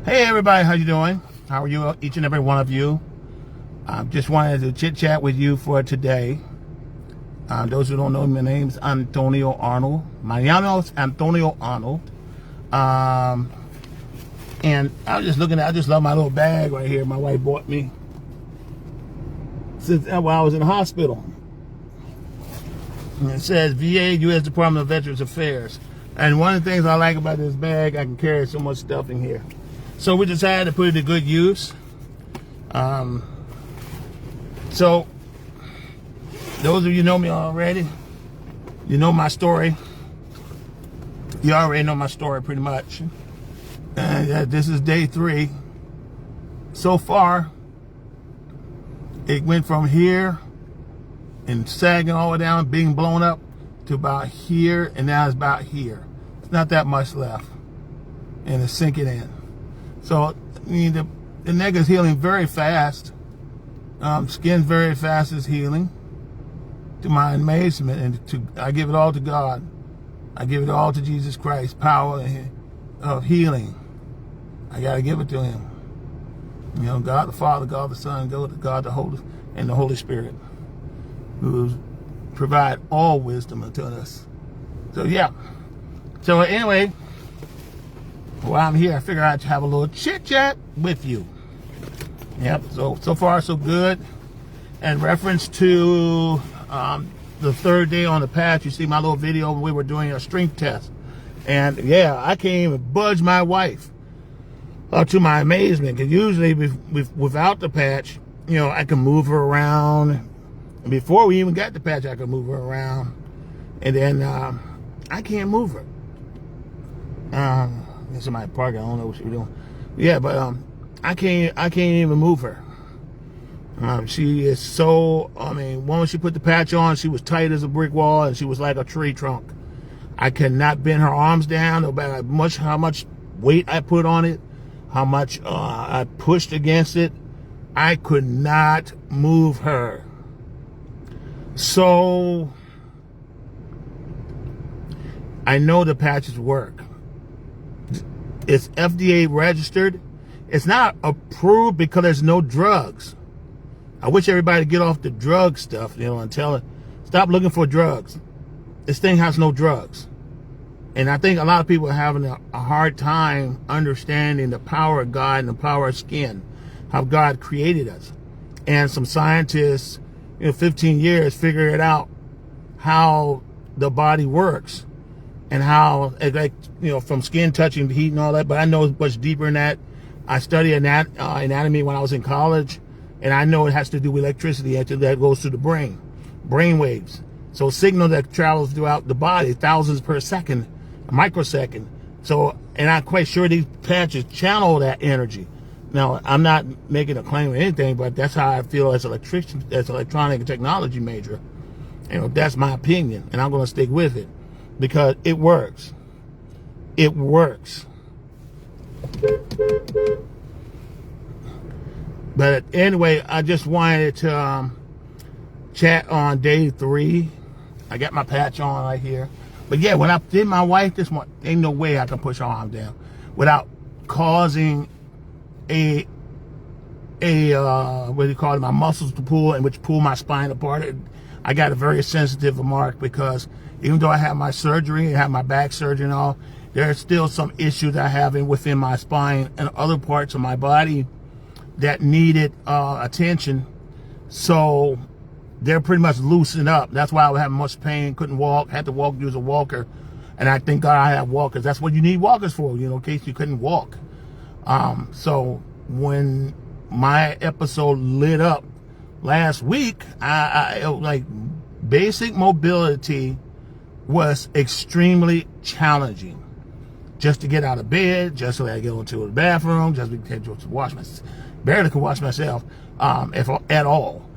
Hey everybody, how you doing? How are you, each and every one of you? Just wanted to chit chat with you for today. Those who don't know, my name's Antonio Arnold. My name is Antonio Arnold. And I was just looking at, I just love my little bag right here my wife bought me since while I was in the hospital. And it says VA, U.S. Department of Veterans Affairs. And one of the things I like about this bag, I can carry so much stuff in here. So we decided to put it to good use. So those of you know me already, you know my story. You already know my story pretty much. This is day 3. So far, it went from here and sagging all the way down, being blown up to about here, and now it's about here. It's not that much left, and it's sinking in. So, I mean, the neck is healing very fast. Skin very fast is healing, to my amazement, and I give it all to God. I give it all to Jesus Christ, power of healing. I got to give it to Him. You know, God the Father, God the Son, God the Holy, and the Holy Spirit, who provide all wisdom unto us. So, yeah. So, anyway, while I'm here, I figure I'd have a little chit-chat with you. Yep, so far so good. In reference to the 3rd day on the patch, you see my little video when we were doing a strength test. And yeah, I can't even budge my wife, to my amazement. Because usually without the patch, you know, I can move her around. And before we even got the patch, I could move her around. And then I can't move her. Somebody parking, I don't know what she's doing. Yeah, but I can't even move her. She is so, I mean, when she put the patch on, she was tight as a brick wall, and she was like a tree trunk. I cannot bend her arms down, no matter how much weight I put on it, how much I pushed against it. I could not move her. So I know the patches work. It's FDA registered. It's not approved because there's no drugs. I wish everybody would get off the drug stuff, you know, and tell it, stop looking for drugs. This thing has no drugs. And I think a lot of people are having a hard time understanding the power of God and the power of skin, how God created us. And some scientists, 15 years, figure it out how the body works. And how, like, from skin touching to heat and all that, but I know it's much deeper than that. I studied anatomy when I was in college, and I know it has to do with electricity that goes through the brain waves. So signal that travels throughout the body, thousands per second, a microsecond. So, and I'm quite sure these patches channel that energy. Now, I'm not making a claim or anything, but that's how I feel as an electrician, as an electronic and technology major. That's my opinion, and I'm going to stick with it. Because it works. It works. But anyway, I just wanted to chat on day 3. I got my patch on right here. But yeah, when I did my wife this morning, ain't no way I can push her arm down without causing what do you call it, my muscles to pull, and which pull my spine apart. I got a very sensitive remark because even though I have my surgery and have my back surgery and all, there's still some issues I have within my spine and other parts of my body that needed attention. So they're pretty much loosened up. That's why I was having much pain, couldn't walk, had to use a walker. And I thank God I have walkers. That's what you need walkers for, in case you couldn't walk. So when my episode lit up last week, I like basic mobility was extremely challenging. Just to get out of bed, just so I go into the bathroom, just to wash myself. Barely could wash myself, if at all.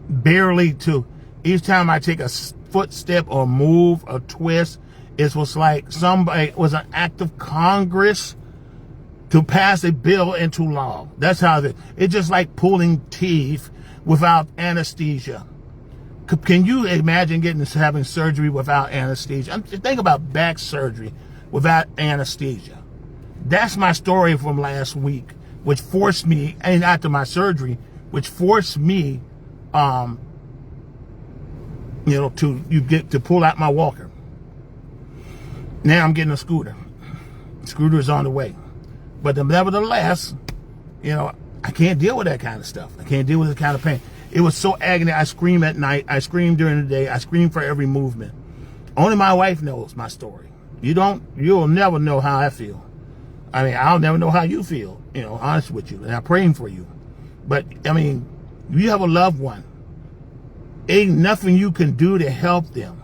Barely to, each time I take a footstep or move or twist, it was like somebody was an act of Congress to pass a bill into law. That's how it's just like pulling teeth without anesthesia. Can you imagine having surgery without anesthesia? Think about back surgery without anesthesia. that's my story from last week, which forced me, and after my surgery, which forced me, to pull out my walker. Now I'm getting a scooter. Scooter is on the way. But nevertheless, I can't deal with that kind of stuff. I can't deal with this kind of pain. It was so agony. I scream at night. I scream during the day. I scream for every movement. Only my wife knows my story. You'll never know how I feel. I mean, I'll never know how you feel, honest with you. And I'm praying for you. But, you have a loved one. Ain't nothing you can do to help them.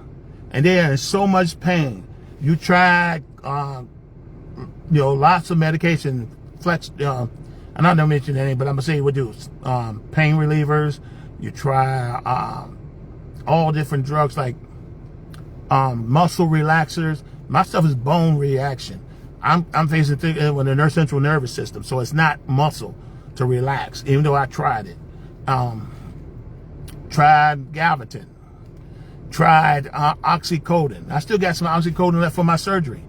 And they are in so much pain. You tried, lots of medication. I'm not going to mention any, but I'm going to say what do. Pain relievers. You try all different drugs like muscle relaxers. My stuff is bone reaction. I'm facing with the central nervous system, so it's not muscle to relax, even though I tried it. Tried Gavitin. Tried oxycodone. I still got some oxycodone left for my surgery.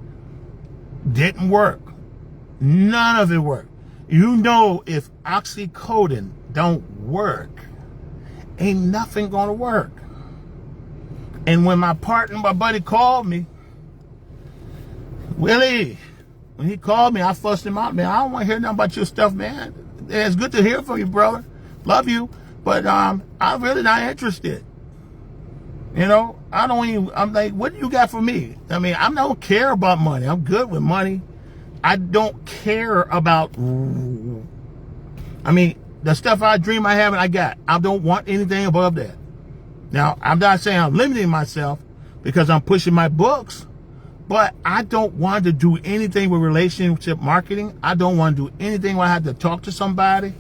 Didn't work. None of it worked. If oxycodone don't work, ain't nothing gonna work. And when my buddy called me, Willie, when he called me, I fussed him out, man. I don't want to hear nothing about your stuff, man. It's good to hear from you, brother. Love you. But I'm really not interested. I'm like, what do you got for me? I don't care about money. I'm good with money. I don't care about, the stuff I dream I have and I got. I don't want anything above that. Now, I'm not saying I'm limiting myself because I'm pushing my books, but I don't want to do anything with relationship marketing. I don't want to do anything where I have to talk to somebody.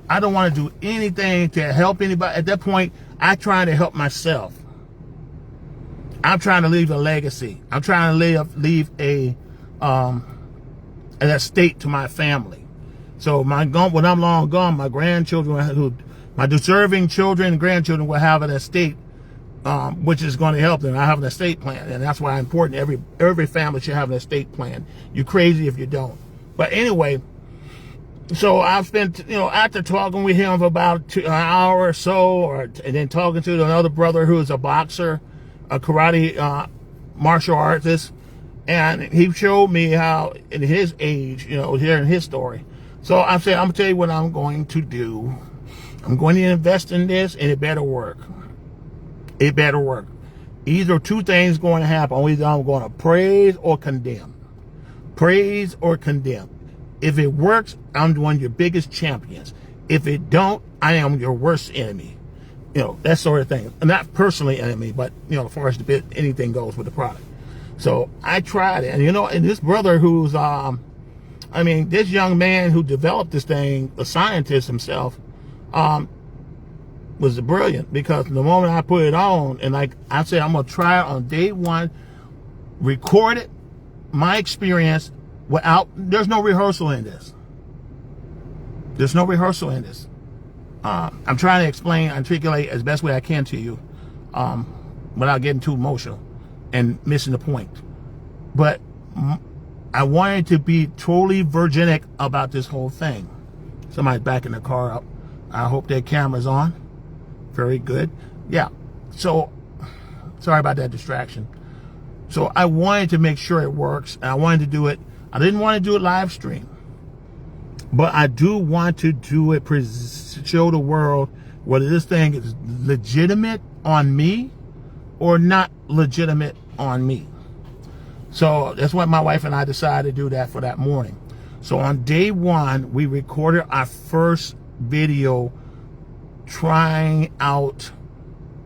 I don't want to do anything to help anybody. At that point, I'm trying to help myself. I'm trying to leave a legacy. I'm trying to leave an estate to my family. So when I'm long gone, my grandchildren, my deserving children and grandchildren will have an estate, which is going to help them. I have an estate plan, and that's why it's important. Every family should have an estate plan. You're crazy if you don't. But anyway, so I've spent, after talking with him for about an hour or so, and then talking to another brother who is a boxer, a karate martial artist, and he showed me how in his age, hearing his story. So I'm saying, I'm going to tell you what I'm going to do. I'm going to invest in this, and it better work. It better work. Either two things going to happen. Either I'm going to praise or condemn. Praise or condemn. If it works, I'm one of your biggest champions. If it don't, I am your worst enemy. That sort of thing. Not personally enemy, but, as far as anything goes with the product. So I tried it. And this brother who's, this young man who developed this thing, a scientist himself, was brilliant, because the moment I put it on, and like I said, I'm going to try it on day one, record it, my experience, there's no rehearsal in this. There's no rehearsal in this. I'm trying to explain, articulate as best way I can to you, without getting too emotional and missing the point. But I wanted to be totally virginic about this whole thing. Somebody's backing the car up. I hope their camera's on. Very good. Yeah. So, sorry about that distraction. So I wanted to make sure it works. And I wanted to do it. I didn't want to do it live stream. But I do want to do it, show the world whether this thing is legitimate on me or not legitimate on me. So that's what my wife and I decided to do that for that morning. So on day one, we recorded our first video trying out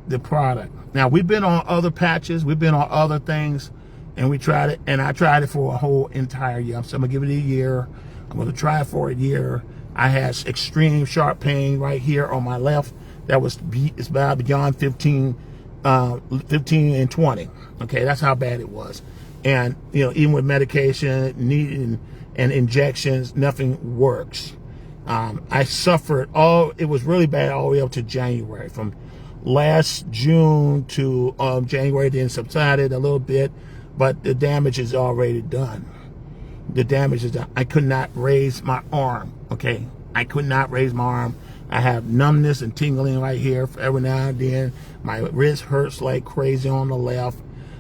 the product. Now, we've been on other patches, we've been on other things, and we tried it, and I tried it for a whole entire year. So I'm gonna give it a year. I'm gonna try it for a year. I had extreme sharp pain right here on my left. That was, it's about beyond 15 and 20. Okay, that's how bad it was. And even with medication, needing and injections, nothing works. I suffered it was really bad all the way up to January. From last June to January, then subsided a little bit, but the damage is already done. the damage is that I could not raise my arm, okay? I could not raise my arm. I have numbness and tingling right here every now and then. My wrist hurts like crazy on the left.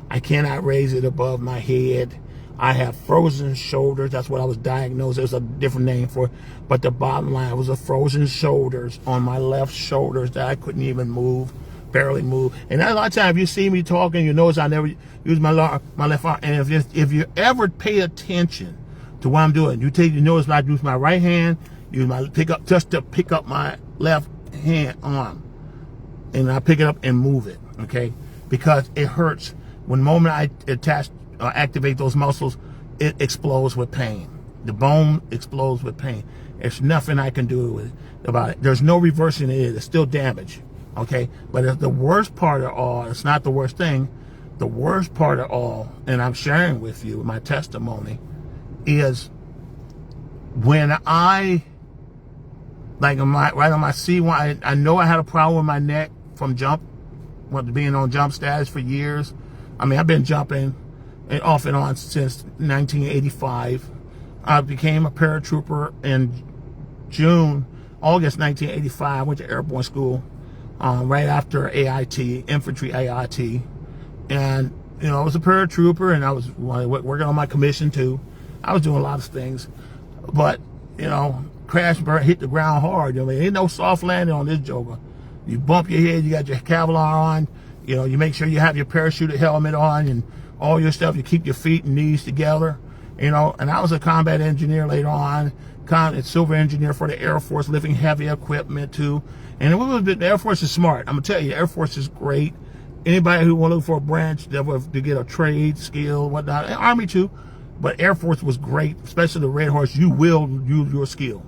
I cannot raise it above my head. I have frozen shoulders. That's what I was diagnosed. There's a different name for it. But the bottom line was a frozen shoulders on my left shoulders that I couldn't even move, barely move. And a lot of times, if you see me talking, you notice I never use my left arm. And if you ever pay attention to what I'm doing, you notice I use my right hand, use my pickup just to pick up my left hand arm, and I pick it up and move it, okay? Because it hurts. When the moment I activate those muscles, it explodes with pain. The bone explodes with pain. There's nothing I can do about it. There's no reversing it. It's still damage, okay? But the worst part of all, it's not the worst thing. The worst part of all, and I'm sharing with you my testimony, is when I, like right on my C1, I know I had a problem with my neck from being on jump status for years. I mean, I've been jumping off and on since 1985. I became a paratrooper in August 1985. I went to airborne school right after AIT, infantry AIT. And, I was a paratrooper, and I was working on my commission too. I was doing a lot of things. But, crash, burn, hit the ground hard. Ain't no soft landing on this joker. You bump your head, you got your Kevlar on, you make sure you have your parachute helmet on and all your stuff. You keep your feet and knees together, and I was a combat engineer later on, silver engineer for the Air Force, lifting heavy equipment too. And the Air Force is smart. I'm gonna tell you, the Air Force is great. Anybody who want to look for a branch to get a trade, skill, whatnot, and Army too, but Air Force was great, especially the Red Horse. You will use your skill.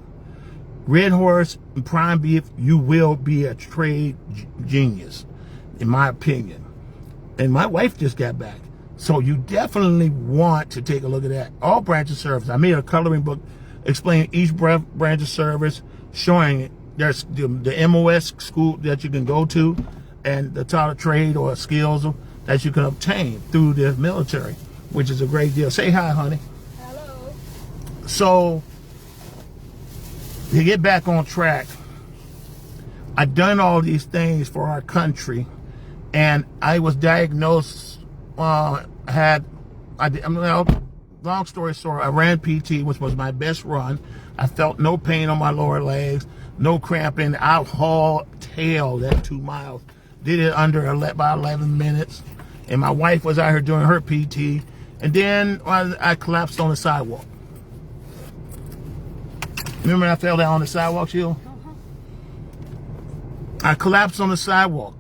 Red Horse and Prime Beef, you will be a trade genius, in my opinion. And my wife just got back. So you definitely want to take a look at that. All branches of service. I made a coloring book explaining each branch of service, showing there's the MOS school that you can go to, and the type of trade or skills that you can obtain through the military, which is a great deal. Say hi, honey. Hello. So, to get back on track, I've done all these things for our country, and I was diagnosed, long story short, I ran PT, which was my best run. I felt no pain on my lower legs, no cramping. I hauled tail that 2 miles. Did it under about 11 minutes. And my wife was out here doing her PT. And then I collapsed on the sidewalk. Remember I fell down on the sidewalk, Sheila? I collapsed on the sidewalk.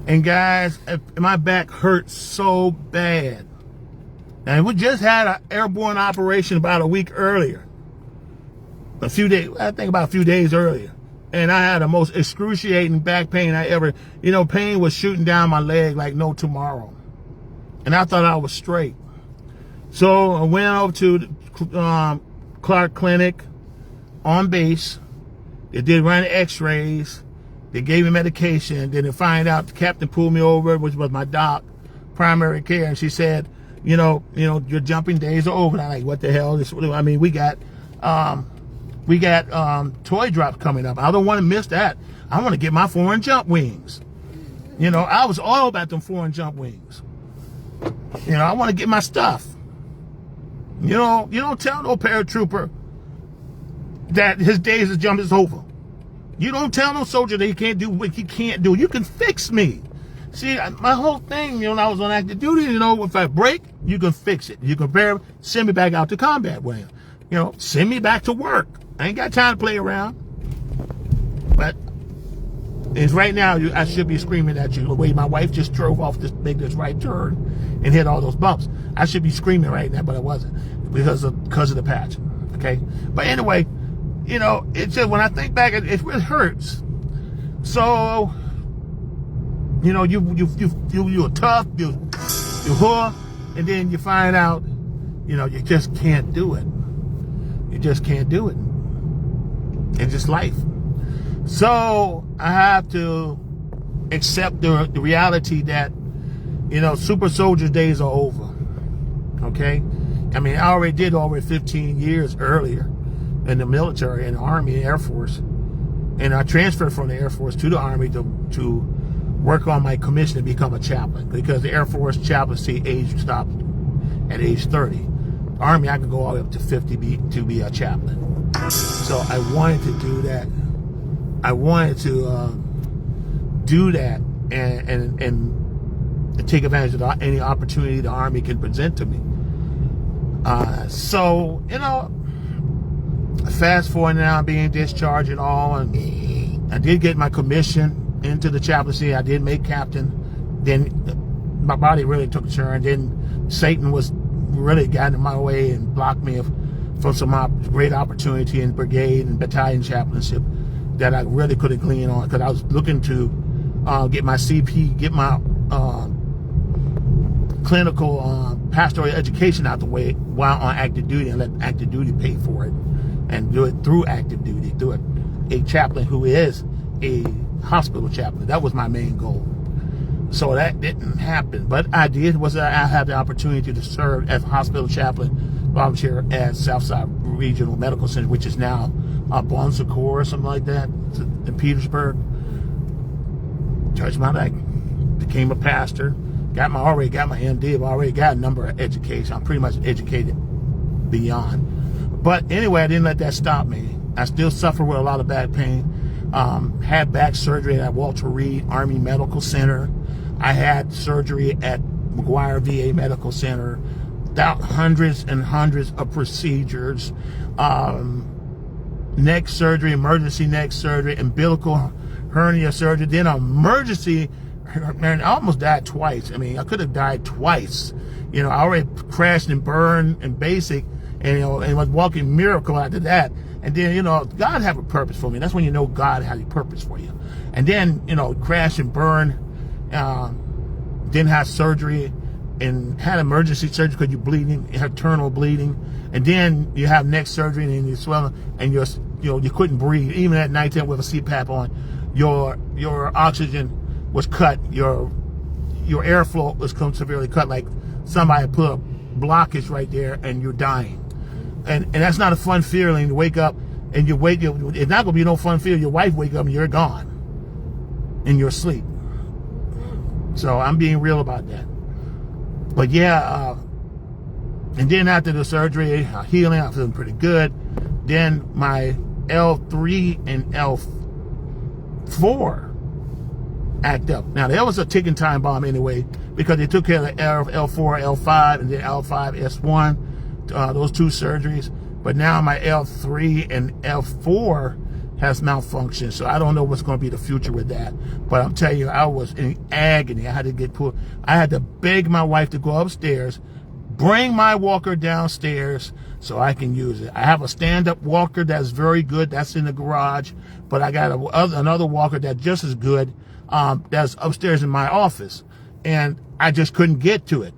And guys, my back hurt so bad. And we just had an airborne operation about a week earlier. I think about a few days earlier. And I had the most excruciating back pain I ever, pain was shooting down my leg like no tomorrow. And I thought I was straight. So I went over to the Clark Clinic on base. They did run x-rays. They gave me medication. Then they find out the captain pulled me over, which was my doc, primary care. And she said, your jumping days are over. And I'm like, what the hell? We got toy drops coming up. I don't want to miss that. I want to get my foreign jump wings. I was all about them foreign jump wings. I want to get my stuff. You don't tell no paratrooper that his days of jump is over. You don't tell no soldier that he can't do what he can't do. You can fix me. See, my whole thing, when I was on active duty, if I break, you can fix it. You can send me back out to combat with him. Send me back to work. I ain't got time to play around. But it's right now, I should be screaming at you the way my wife just drove off make this right turn and hit all those bumps. I should be screaming right now, but I wasn't because of the patch. Okay? But anyway, it's just when I think back, it really hurts. So, you're tough, you're hood, and then you find out, you just can't do it. You just can't do it. It's just life. So I have to accept the reality that, super soldier days are over. Okay? I mean, I already did over 15 years earlier in the military, in the Army, Air Force. And I transferred from the Air Force to the Army to work on my commission to become a chaplain, because the Air Force chaplaincy age stopped at age 30. The Army, I could go all the way up to 50 to be a chaplain. So I wanted to do that. I wanted to do that and take advantage of any opportunity the Army can present to me. So, you know, fast forward now, I'm being discharged and all, and I did get my commission into the chaplaincy. I did make captain. Then my body really took a turn. Then Satan was really got in my way and blocked me from some great opportunity in brigade and battalion chaplainship that I really could have gleaned on, because I was looking to get my CP, get my clinical pastoral education out the way while on active duty, and let active duty pay for it, and do it through active duty, do it a chaplain who is a hospital chaplain. That was my main goal. So that didn't happen, but I had the opportunity to serve as hospital chaplain, volunteer at Southside Regional Medical Center, which is now Bon Secours or something like that, in Petersburg. Touched my life, became a pastor, already got my M.Div, already got a number of education. I'm pretty much educated beyond. But anyway, I didn't let that stop me. I still suffer with a lot of back pain. Had back surgery at Walter Reed Army Medical Center. I had surgery at McGuire VA Medical Center. Hundreds and hundreds of procedures. Neck surgery, emergency neck surgery, umbilical hernia surgery, then emergency, and I almost died twice. I mean, I could have died twice. You know, I already crashed and burned in basic, and you know, and was walking miracle after that. And then, you know, God have a purpose for me. That's when you know God has a purpose for you. And then, you know, crash and burn, then had surgery and had emergency surgery because you're bleeding, you have internal bleeding. And then you have neck surgery and you're swelling and you couldn't breathe. Even at nighttime with a CPAP on, your oxygen was cut, your airflow was severely cut, like somebody put a blockage right there and you're dying. And that's not a fun feeling to wake up and it's not gonna be no fun feeling. Your wife wake up and you're gone in your sleep. So I'm being real about that. But yeah, and then after the surgery, healing, I'm feeling pretty good. Then my L3 and L4 act up. Now, there was a ticking time bomb anyway, because they took care of the L4, L5, and then L5, S1, those two surgeries. But now my L3 and L4 has malfunctioned, so I don't know what's going to be the future with that. But I'm telling you, I was in agony. I had to get pulled. I had to beg my wife to go upstairs, bring my walker downstairs so I can use it. I have a stand-up walker that's very good. That's in the garage. But I got another walker that's just as good, that's upstairs in my office. And I just couldn't get to it.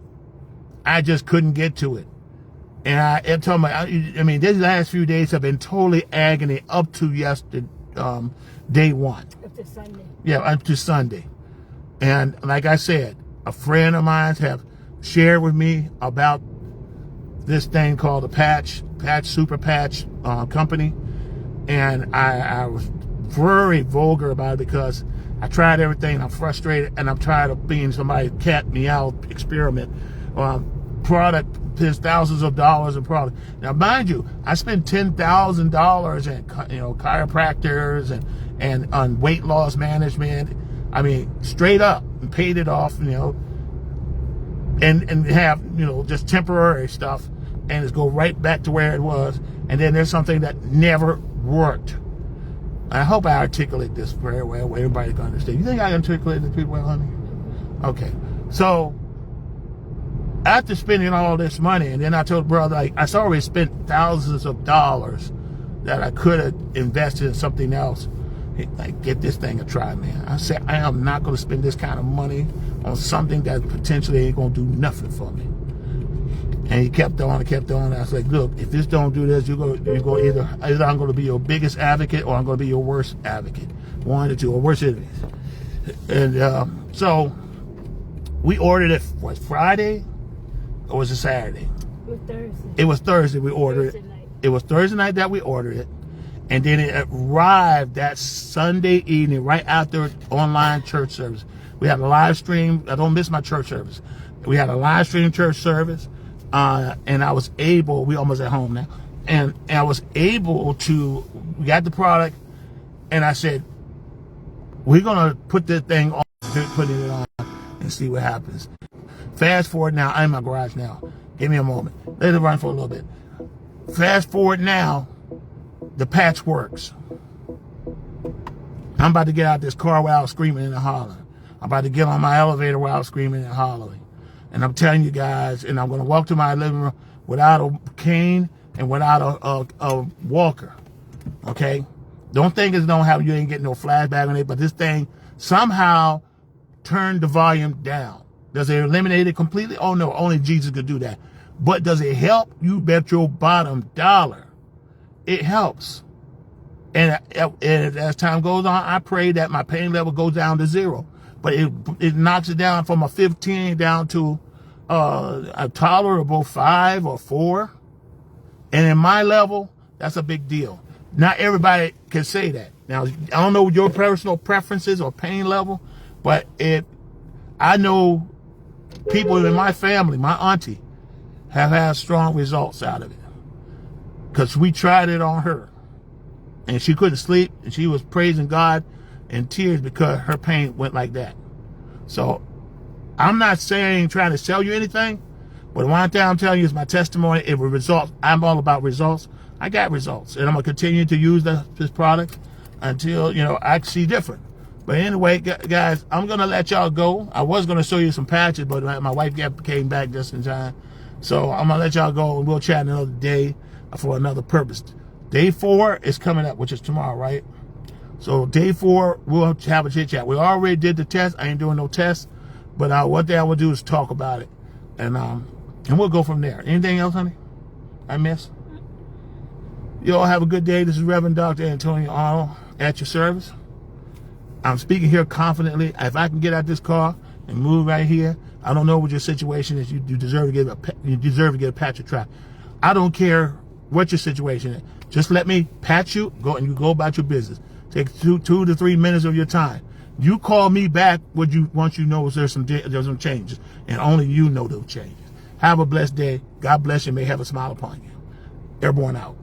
And I told me, I mean, these last few days have been totally agony up to yesterday, day one. Up to Sunday. Yeah, up to Sunday. And like I said, a friend of mine have shared with me about this thing called the Super Patch company. And I was very vulgar about it because I tried everything. I'm frustrated and I'm tired of being somebody's cat meow experiment. Product, there's thousands of dollars in product. Now, mind you, I spent $10,000 at chiropractors and on weight loss management. I mean, straight up, and paid it off, and have just temporary stuff, and just go right back to where it was. And then there's something that never worked. I hope I articulate this very well, where everybody can understand. You think I articulate this well, honey? Okay, so after spending all this money, and then I told brother, I already spent thousands of dollars that I could have invested in something else. Get this thing a try, man. I said, I am not going to spend this kind of money on something that potentially ain't going to do nothing for me. And he kept on and kept on. I was like, look, if this don't do this, you go either I'm going to be your biggest advocate or I'm going to be your worst advocate. One or two, or worse enemies. And so we ordered it, Friday? Or was it Saturday? was Thursday. It was Thursday we ordered it. It was Thursday night that we ordered it. And then it arrived that Sunday evening right after online church service. We had a live stream. I don't miss my church service. We had a live stream church service. And I was able, we almost at home now. And I was able to, we got the product. And I said, we're going to put this thing on, putting it on and see what happens. Fast forward now, I'm in my garage now. Give me a moment. Let it run for a little bit. Fast forward now, the patch works. I'm about to get out this car while I was screaming and hollering. I'm about to get on my elevator while I was screaming and hollering. And I'm telling you guys, and I'm going to walk to my living room without a cane and without a walker. Okay? Don't think it's don't have, you ain't getting no flashback on it, but this thing somehow turned the volume down. Does it eliminate it completely? Oh no, only Jesus could do that. But does it help? You bet your bottom dollar. It helps. And as time goes on, I pray that my pain level goes down to 0. But it knocks it down from a 15 down to a tolerable 5 or 4. And in my level, that's a big deal. Not everybody can say that. Now, I don't know your personal preferences or pain level, but I know people in my family, my auntie, have had strong results out of it. Because we tried it on her. And she couldn't sleep, and she was praising God in tears because her pain went like that. So, I'm not trying to sell you anything, but one thing I'm telling you is my testimony. If results, I'm all about results. I got results, and I'm going to continue to use this product until, I see different. But anyway, guys, I'm going to let y'all go. I was going to show you some patches, but my wife came back just in time. So I'm going to let y'all go, and we'll chat another day for another purpose. Day 4 is coming up, which is tomorrow, right? So day 4, we'll have a chit chat. We already did the test. I ain't doing no test, but what I will do is talk about it, and we'll go from there. Anything else, honey? I missed? You all have a good day. This is Reverend Dr. Antonio Arnold at your service. I'm speaking here confidently. If I can get out this car and move right here, I don't know what your situation is. You deserve to get a patch of track. I don't care what your situation is. Just let me patch you. You go about your business. Take 2 to 3 minutes of your time. You call me back once you know there's some changes, and only you know those changes. Have a blessed day. God bless you. May have a smile upon you. Airborne out.